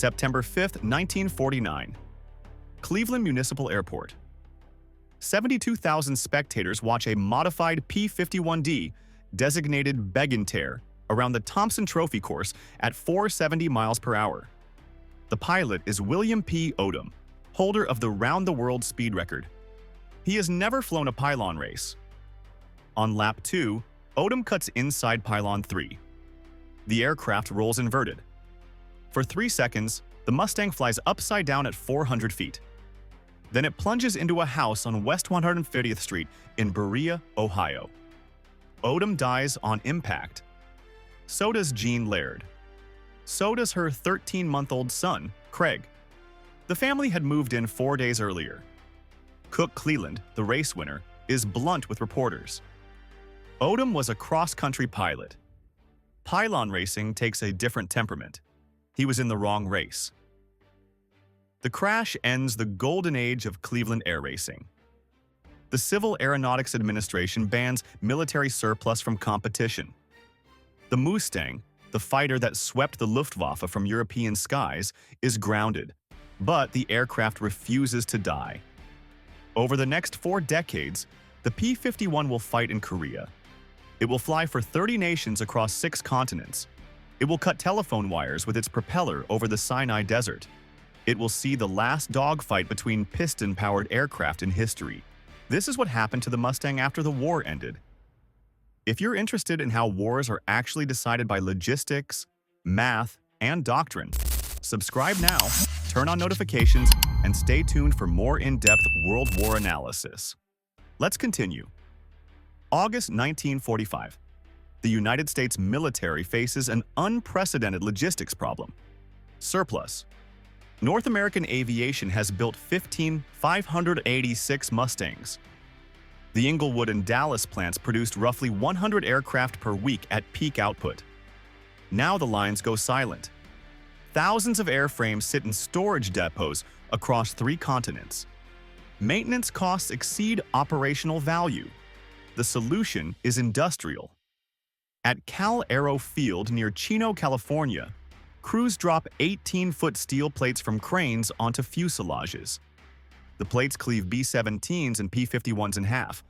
September 5, 1949. Cleveland Municipal Airport. 72,000 spectators watch a modified P-51D, designated Begin-Tear, around the Thompson Trophy course at 470 miles per hour. The pilot is William P. Odom, holder of the round-the-world speed record. He has never flown a pylon race. On lap 2, Odom cuts inside pylon 3. The aircraft rolls inverted. For 3 seconds, the Mustang flies upside down at 400 feet. Then it plunges into a house on West 150th Street in Berea, Ohio. Odom dies on impact. So does Jean Laird. So does her 13-month-old son, Craig. The family had moved in 4 days earlier. Cook Cleland, the race winner, is blunt with reporters. Odom was a cross-country pilot. Pylon racing takes a different temperament. He was in the wrong race. The crash ends the golden age of Cleveland air racing. The Civil Aeronautics Administration bans military surplus from competition. The Mustang, the fighter that swept the Luftwaffe from European skies, is grounded, but the aircraft refuses to die. Over the next 4 decades, the P-51 will fight in Korea. It will fly for 30 nations across 6 continents. It will cut telephone wires with its propeller over the Sinai Desert. It will see the last dogfight between piston-powered aircraft in history. This is what happened to the Mustang after the war ended. If you're interested in how wars are actually decided by logistics, math, and doctrine, subscribe now, turn on notifications, and stay tuned for more in-depth World War analysis. Let's continue. August 1945. The United States military faces an unprecedented logistics problem: surplus. North American Aviation has built 586 Mustangs. The Inglewood and Dallas plants produced roughly 100 aircraft per week at peak output. Now the lines go silent. Thousands of airframes sit in storage depots across 3 continents. Maintenance costs exceed operational value. The solution is industrial. At Cal Aero Field near Chino, California, crews drop 18-foot steel plates from cranes onto fuselages. The plates cleave B-17s and P-51s in half.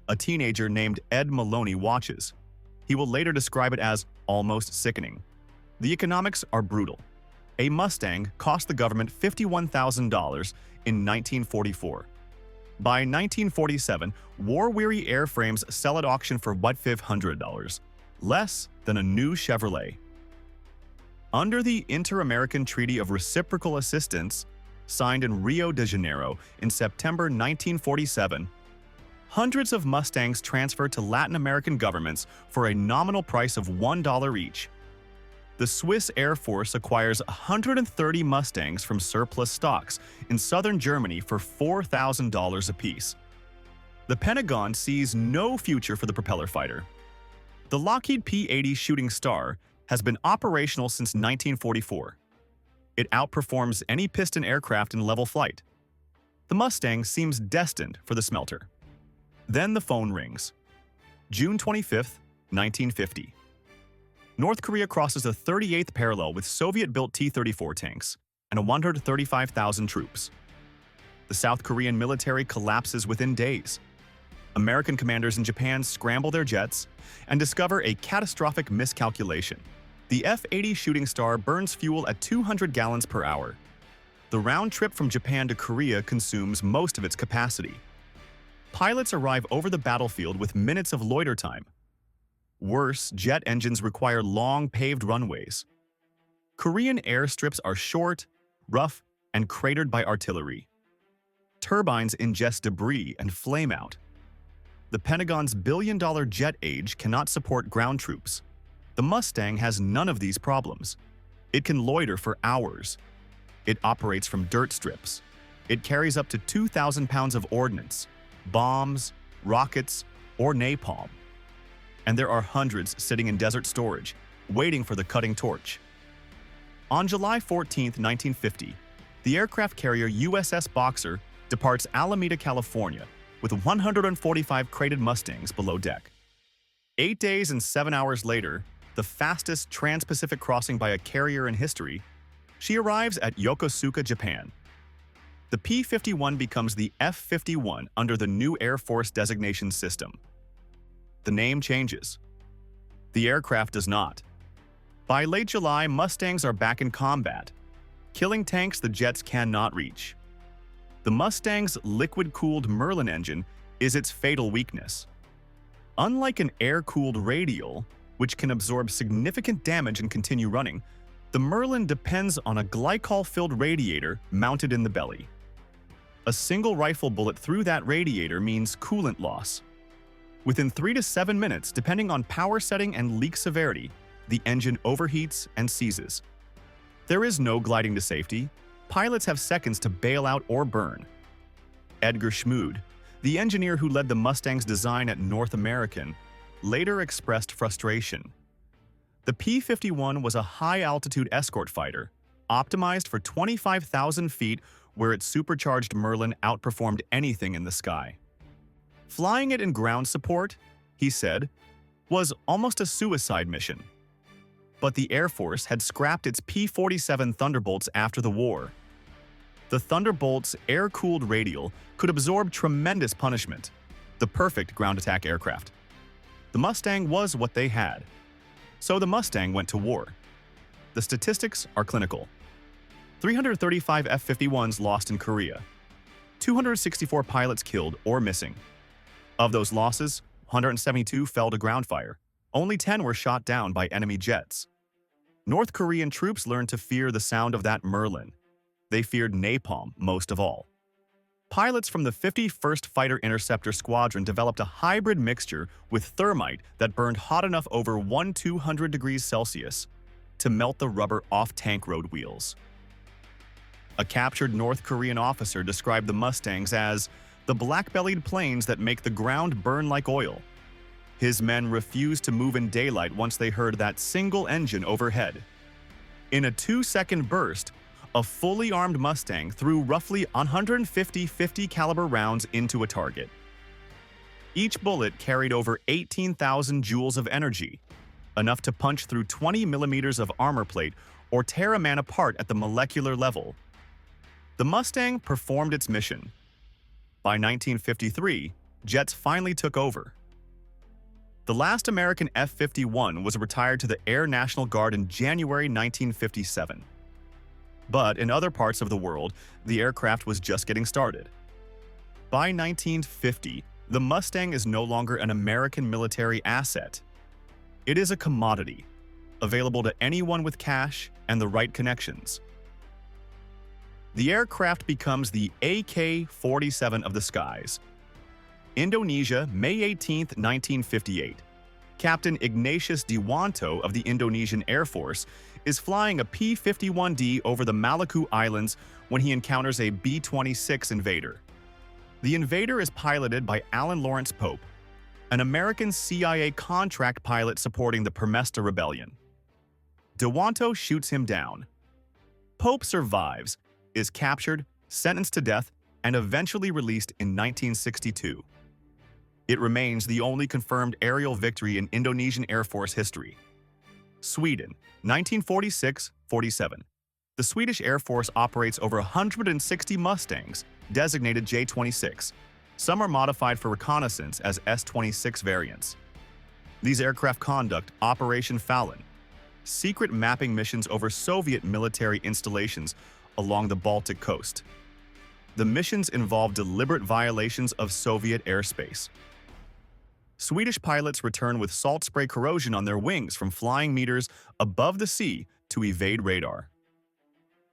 A teenager named Ed Maloney watches. He will later describe it as almost sickening. The economics are brutal. A Mustang cost the government $51,000 in 1944. By 1947, war-weary airframes sell at auction for $500, less than a new Chevrolet. Under the Inter-American Treaty of Reciprocal Assistance, signed in Rio de Janeiro in September 1947, hundreds of Mustangs transferred to Latin American governments for a nominal price of $1 each. The Swiss Air Force acquires 130 Mustangs from surplus stocks in southern Germany for $4,000 apiece. The Pentagon sees no future for the propeller fighter. The Lockheed P-80 Shooting Star has been operational since 1944. It outperforms any piston aircraft in level flight. The Mustang seems destined for the smelter. Then the phone rings. June 25, 1950. North Korea crosses the 38th parallel with Soviet-built T-34 tanks and 135,000 troops. The South Korean military collapses within days. American commanders in Japan scramble their jets and discover a catastrophic miscalculation. The F-80 Shooting Star burns fuel at 200 gallons per hour. The round trip from Japan to Korea consumes most of its capacity. Pilots arrive over the battlefield with minutes of loiter time. Worse, jet engines require long paved runways. Korean airstrips are short, rough, and cratered by artillery. Turbines ingest debris and flame out. The Pentagon's billion-dollar jet age cannot support ground troops. The Mustang has none of these problems. It can loiter for hours. It operates from dirt strips. It carries up to 2,000 pounds of ordnance, bombs, rockets, or napalm. And there are hundreds sitting in desert storage, waiting for the cutting torch. On July 14, 1950, the aircraft carrier USS Boxer departs Alameda, California, with 145 crated Mustangs below deck. 8 days and 7 hours later, the fastest trans-Pacific crossing by a carrier in history, She arrives at Yokosuka, Japan. The P-51 becomes the F-51 under the new Air Force designation system. The name changes. The aircraft does not. By late July, Mustangs are back in combat, killing tanks the jets cannot reach. The Mustang's liquid-cooled Merlin engine is its fatal weakness. Unlike an air-cooled radial, which can absorb significant damage and continue running, the Merlin depends on a glycol-filled radiator mounted in the belly. A single rifle bullet through that radiator means coolant loss. Within 3 to 7 minutes, depending on power setting and leak severity, the engine overheats and seizes. There is no gliding to safety. Pilots have seconds to bail out or burn. Edgar Schmood, the engineer who led the Mustang's design at North American, later expressed frustration. The P-51 was a high-altitude escort fighter, optimized for 25,000 feet where its supercharged Merlin outperformed anything in the sky. Flying it in ground support, he said, was almost a suicide mission. But the Air Force had scrapped its P-47 Thunderbolts after the war. The Thunderbolt's air-cooled radial could absorb tremendous punishment, the perfect ground attack aircraft. The Mustang was what they had. So the Mustang went to war. The statistics are clinical. 335 F-51s lost in Korea. 264 pilots killed or missing. Of those losses, 172 fell to ground fire. Only 10 were shot down by enemy jets. North Korean troops learned to fear the sound of that Merlin. They feared napalm most of all. Pilots from the 51st Fighter Interceptor Squadron developed a hybrid mixture with thermite that burned hot enough over 1,200 degrees Celsius to melt the rubber off tank road wheels. A captured North Korean officer described the Mustangs as the black-bellied planes that make the ground burn like oil. His men refused to move in daylight once they heard that single engine overhead. In a 2-second burst, a fully armed Mustang threw roughly 150 .50 caliber rounds into a target. Each bullet carried over 18,000 joules of energy, enough to punch through 20 millimeters of armor plate or tear a man apart at the molecular level. The Mustang performed its mission. By 1953, jets finally took over. The last American F-51 was retired to the Air National Guard in January 1957. But in other parts of the world, the aircraft was just getting started. By 1950, the Mustang is no longer an American military asset. It is a commodity, available to anyone with cash and the right connections. The aircraft becomes the AK-47 of the skies. Indonesia, May 18, 1958. Captain Ignatius Dewanto of the Indonesian Air Force is flying a P-51D over the Maluku Islands when he encounters a B-26 Invader. The Invader is piloted by Alan Lawrence Pope, an American CIA contract pilot supporting the Permesta Rebellion. Dewanto shoots him down. Pope survives, is captured, sentenced to death, and eventually released in 1962. It remains the only confirmed aerial victory in Indonesian Air Force history. Sweden, 1946-47. The Swedish Air Force operates over 160 Mustangs, designated J-26. Some are modified for reconnaissance as S-26 variants. These aircraft conduct Operation Fallon, secret mapping missions over Soviet military installations along the Baltic coast. The missions involve deliberate violations of Soviet airspace. Swedish pilots return with salt spray corrosion on their wings from flying meters above the sea to evade radar.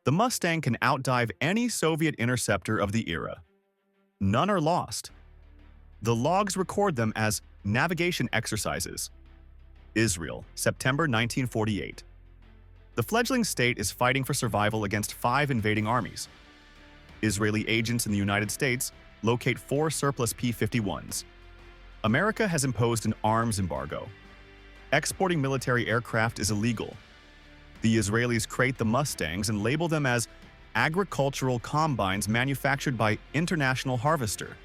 The Mustang can outdive any Soviet interceptor of the era. None are lost. The logs record them as navigation exercises. Israel, September 1948. The fledgling state is fighting for survival against 5 invading armies. Israeli agents in the United States locate 4 surplus P-51s. America has imposed an arms embargo. Exporting military aircraft is illegal. The Israelis crate the Mustangs and label them as agricultural combines manufactured by International Harvester.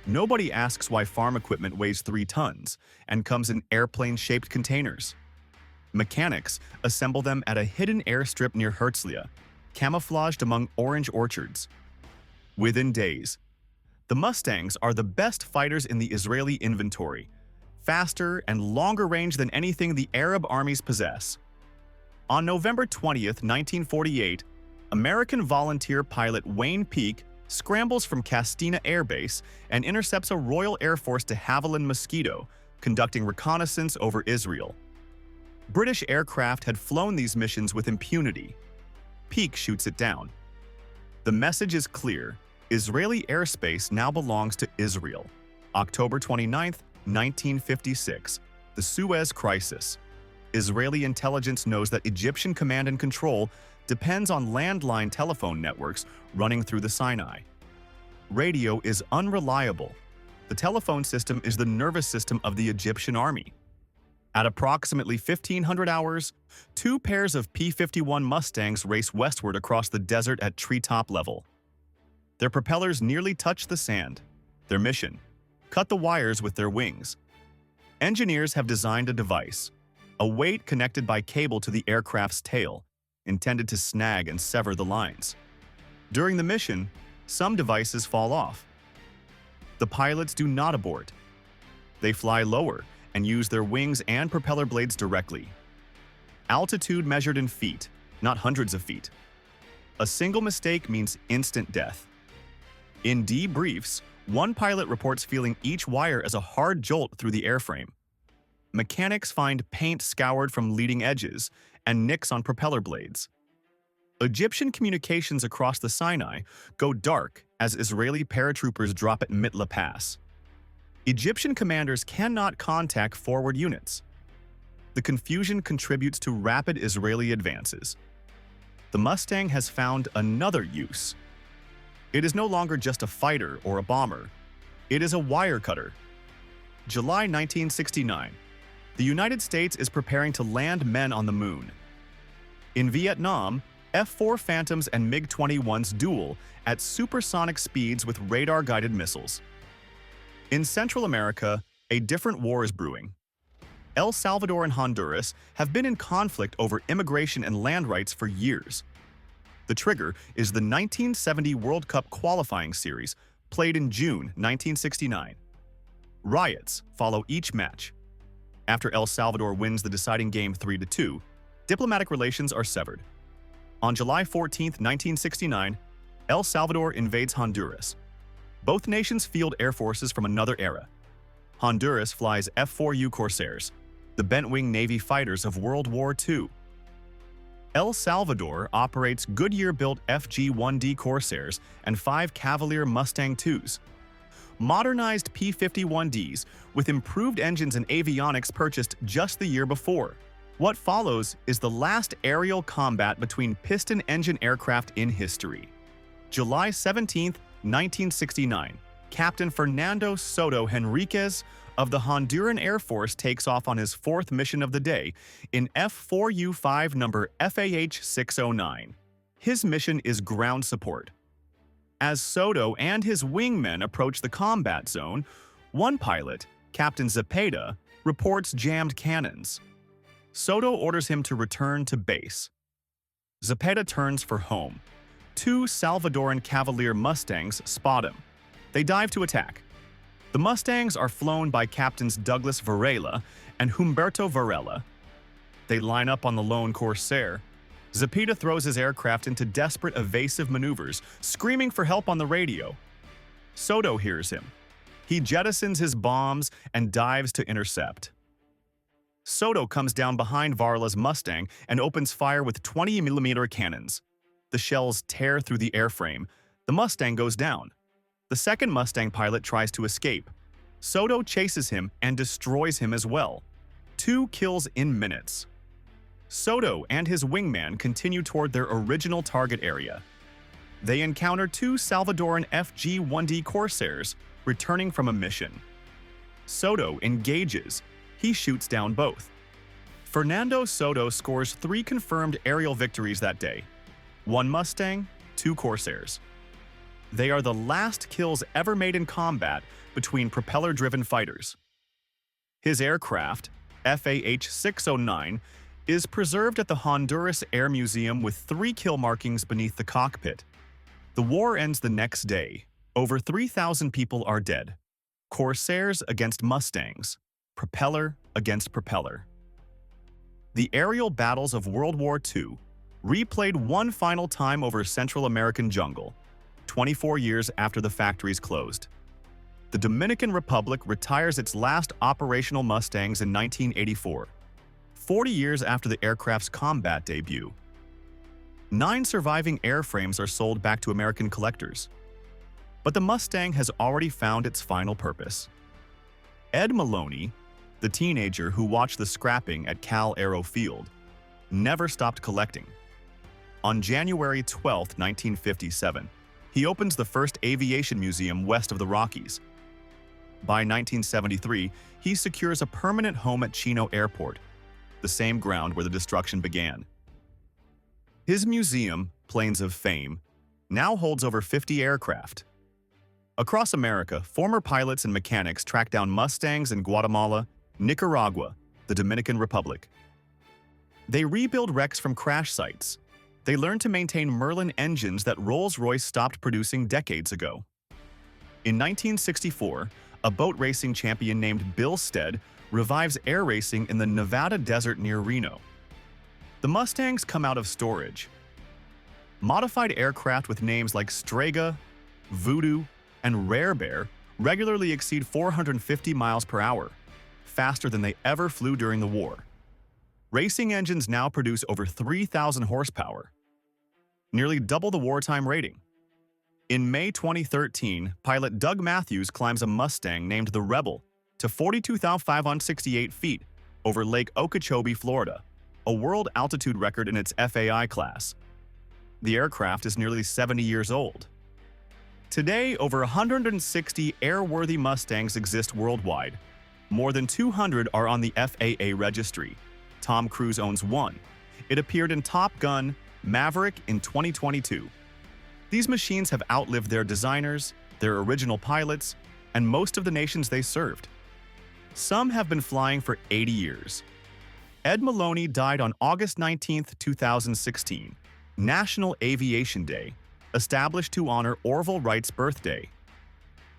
Nobody asks why farm equipment weighs 3 tons and comes in airplane-shaped containers. Mechanics assemble them at a hidden airstrip near Herzliya, camouflaged among orange orchards. Within days, the Mustangs are the best fighters in the Israeli inventory, faster and longer range than anything the Arab armies possess. On November 20th, 1948, American volunteer pilot Wayne Peake scrambles from Castina Air Base and intercepts a Royal Air Force de Havilland Mosquito, conducting reconnaissance over Israel. British aircraft had flown these missions with impunity. Peake shoots it down. The message is clear: Israeli airspace now belongs to Israel. October 29, 1956, the Suez Crisis. Israeli intelligence knows that Egyptian command and control depends on landline telephone networks running through the Sinai. Radio is unreliable. The telephone system is the nervous system of the Egyptian army. At approximately 1500 hours, two pairs of P-51 Mustangs race westward across the desert at treetop level. Their propellers nearly touch the sand. Their mission: cut the wires with their wings. Engineers have designed a device, a weight connected by cable to the aircraft's tail, intended to snag and sever the lines. During the mission, some devices fall off. The pilots do not abort. They fly lower and use their wings and propeller blades directly. Altitude measured in feet, not hundreds of feet. A single mistake means instant death. In debriefs, one pilot reports feeling each wire as a hard jolt through the airframe. Mechanics find paint scoured from leading edges and nicks on propeller blades. Egyptian communications across the Sinai go dark as Israeli paratroopers drop at Mitla Pass. Egyptian commanders cannot contact forward units. The confusion contributes to rapid Israeli advances. The Mustang has found another use. It is no longer just a fighter or a bomber. It is a wire cutter. July 1969. The United States is preparing to land men on the moon. In Vietnam, F-4 Phantoms and MiG-21s duel at supersonic speeds with radar-guided missiles. In Central America, a different war is brewing. El Salvador and Honduras have been in conflict over immigration and land rights for years. The trigger is the 1970 World Cup qualifying series, played in June 1969. Riots follow each match. After El Salvador wins the deciding game 3-2, diplomatic relations are severed. On July 14, 1969, El Salvador invades Honduras. Both nations field air forces from another era. Honduras flies F-4U Corsairs, the bent-wing Navy fighters of World War II. El Salvador operates Goodyear-built FG-1D Corsairs and 5 Cavalier Mustang IIs. Modernized P-51Ds with improved engines and avionics purchased just the year before. What follows is the last aerial combat between piston-engine aircraft in history. July 17, 1969, Captain Fernando Soto Henriquez of the Honduran Air Force takes off on his fourth mission of the day in F-4U-5 number FAH-609. His mission is ground support. As Soto and his wingmen approach the combat zone, one pilot, Captain Zepeda, reports jammed cannons. Soto orders him to return to base. Zepeda turns for home. 2 Salvadoran Cavalier Mustangs spot him. They dive to attack. The Mustangs are flown by Captains Douglas Varela and Humberto Varela. They line up on the lone Corsair. Zepeda throws his aircraft into desperate evasive maneuvers, screaming for help on the radio. Soto hears him. He jettisons his bombs and dives to intercept. Soto comes down behind Varela's Mustang and opens fire with 20mm cannons. The shells tear through the airframe. The Mustang goes down. The second Mustang pilot tries to escape. Soto chases him and destroys him as well. 2 kills in minutes. Soto and his wingman continue toward their original target area. They encounter 2 Salvadoran FG-1D Corsairs returning from a mission. Soto engages. He shoots down both. Fernando Soto scores 3 confirmed aerial victories that day. 1 Mustang, 2 Corsairs. They are the last kills ever made in combat between propeller-driven fighters. His aircraft, FAH-609, is preserved at the Honduras Air Museum with 3 kill markings beneath the cockpit. The war ends the next day. Over 3,000 people are dead. Corsairs against Mustangs. Propeller against propeller. The aerial battles of World War II, replayed one final time over Central American jungle, 24 years after the factories closed. The Dominican Republic retires its last operational Mustangs in 1984, 40 years after the aircraft's combat debut. 9 surviving airframes are sold back to American collectors. But the Mustang has already found its final purpose. Ed Maloney, the teenager who watched the scrapping at Cal Aero Field, never stopped collecting. On January 12, 1957, he opens the first aviation museum west of the Rockies. By 1973, he secures a permanent home at Chino Airport, the same ground where the destruction began. His museum, Planes of Fame, now holds over 50 aircraft. Across America, former pilots and mechanics track down Mustangs in Guatemala, Nicaragua, the Dominican Republic. They rebuild wrecks from crash sites. They learn to maintain Merlin engines that Rolls-Royce stopped producing decades ago. In 1964, a boat racing champion named Bill Stead revives air racing in the Nevada desert near Reno. The Mustangs come out of storage. Modified aircraft with names like Strega, Voodoo, and Rare Bear regularly exceed 450 miles per hour, faster than they ever flew during the war. Racing engines now produce over 3,000 horsepower, nearly double the wartime rating. In May 2013, pilot Doug Matthews climbs a Mustang named the Rebel to 42,568 feet over Lake Okeechobee, Florida, a world altitude record in its FAI class. The aircraft is nearly 70 years old. Today, over 160 airworthy Mustangs exist worldwide. More than 200 are on the FAA registry. Tom Cruise owns one. It appeared in Top Gun: Maverick in 2022. These machines have outlived their designers, their original pilots, and most of the nations they served. Some have been flying for 80 years. Ed Maloney died on August 19, 2016, National Aviation Day, established to honor Orville Wright's birthday.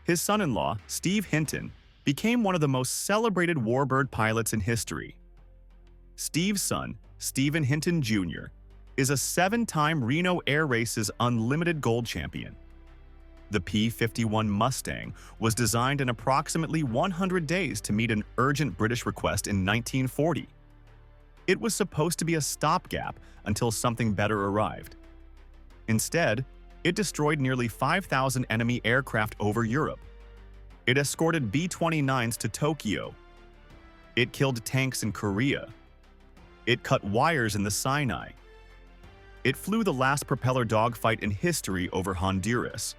His son-in-law, Steve Hinton, became one of the most celebrated warbird pilots in history. Steve's son, Stephen Hinton Jr., is a 7-time Reno Air Race's Unlimited Gold champion. The P-51 Mustang was designed in approximately 100 days to meet an urgent British request in 1940. It was supposed to be a stopgap until something better arrived. Instead, it destroyed nearly 5,000 enemy aircraft over Europe. It escorted B-29s to Tokyo. It killed tanks in Korea. It cut wires in the Sinai. It flew the last propeller dogfight in history over Honduras.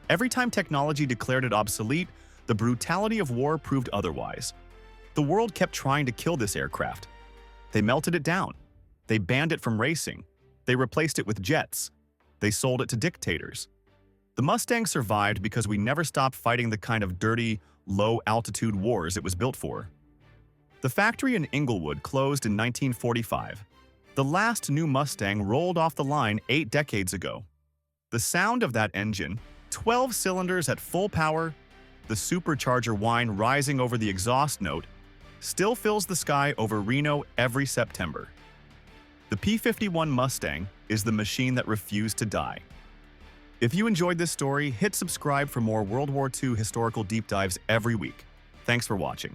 Every time technology declared it obsolete, the brutality of war proved otherwise. The world kept trying to kill this aircraft. They melted it down. They banned it from racing. They replaced it with jets. They sold it to dictators. The Mustang survived because we never stopped fighting the kind of dirty, low-altitude wars it was built for. The factory in Inglewood closed in 1945. The last new Mustang rolled off the line 8 decades ago. The sound of that engine, 12 cylinders at full power, the supercharger whine rising over the exhaust note, still fills the sky over Reno every September. The P-51 Mustang is the machine that refused to die. If you enjoyed this story, hit subscribe for more World War II historical deep dives every week. Thanks for watching.